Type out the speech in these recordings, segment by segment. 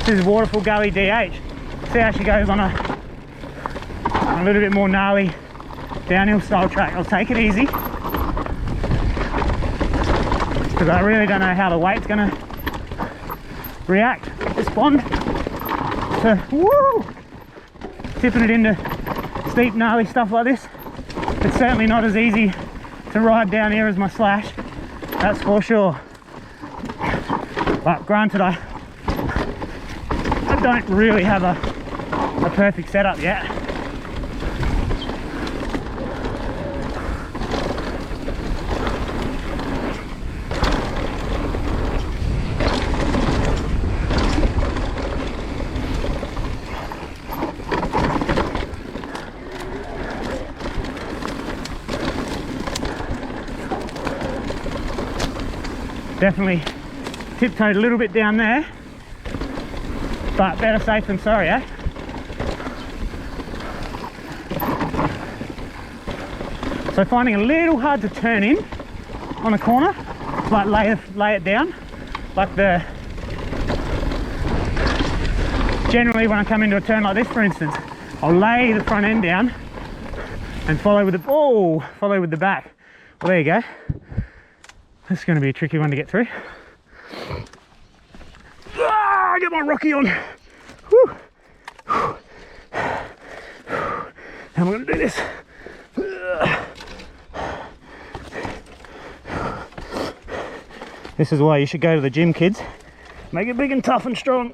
This is Waterfall Gully DH. See how she goes on a little bit more gnarly downhill style track. I'll take it easy because I really don't know how the weight's gonna respond to tipping it into steep gnarly stuff like this. It's certainly not as easy to ride down here as my slash, that's for sure. But granted, I don't really have a perfect setup yet. Definitely tiptoed a little bit down there, but better safe than sorry, eh? So finding a little hard to turn in on a corner, like lay it down, like generally when I come into a turn like this, for instance, I'll lay the front end down and follow with the back. Well, there you go. This is going to be a tricky one to get through. Ah, get my Rocky on. Whew. How am I going to do this? This is why you should go to the gym, kids. Make it big and tough and strong,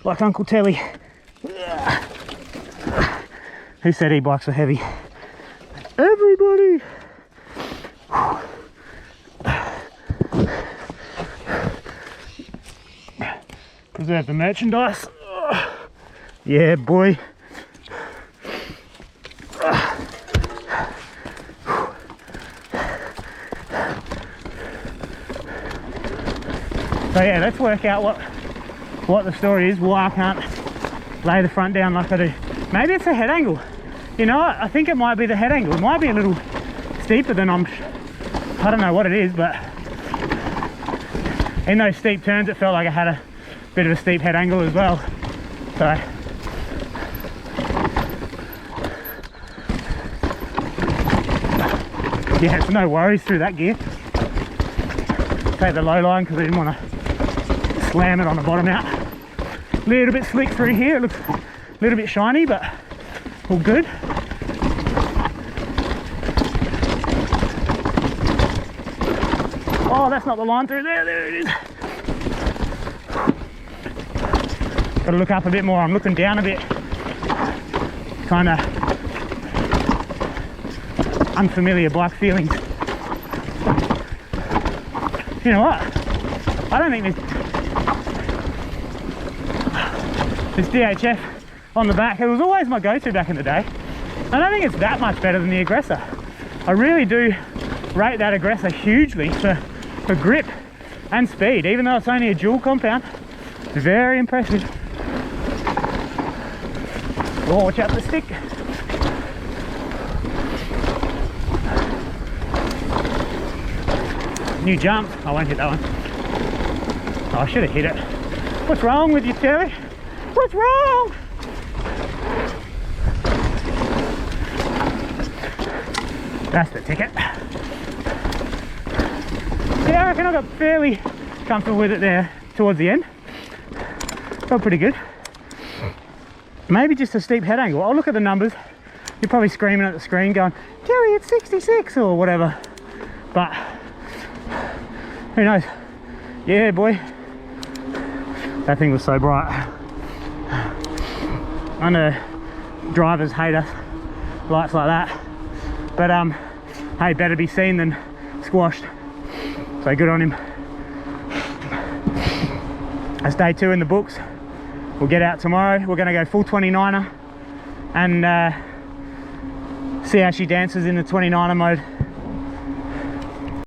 like Uncle Telly. Who said e-bikes were heavy? Everybody. Preserve the merchandise. Yeah, boy. So yeah, let's work out what the story is, why I can't lay the front down like I do. Maybe it's a head angle. You know what? I think it might be the head angle. It might be a little steeper than I don't know what it is, but in those steep turns it felt like I had a bit of a steep head angle as well. So yeah, it's no worries through that gear. Take the low line because I didn't want to slam it on the bottom out. A little bit slick through here, it looks a little bit shiny, but all good. Oh, that's not the line through there, there it is. Got to look up a bit more, I'm looking down a bit. Kind of unfamiliar bike feelings. You know what? I don't think this DHF on the back, it was always my go-to back in the day. I don't think it's that much better than the Aggressor. I really do rate that Aggressor hugely for grip and speed, even though it's only a dual compound. Very impressive. Oh, watch out for the stick. New jump. I won't hit that one. Oh, I should have hit it. What's wrong with you, Terry? What's wrong? That's the ticket. Yeah, I reckon I got fairly comfortable with it there towards the end. Felt pretty good. Maybe just a steep head angle. I'll look at the numbers. You're probably screaming at the screen going, Terry, it's 66 or whatever. But who knows? Yeah, boy. That thing was so bright. I know drivers hate us, lights like that. But hey, better be seen than squashed. So good on him. That's day 2 in the books. We'll get out tomorrow. We're going to go full 29er and see how she dances in the 29er mode.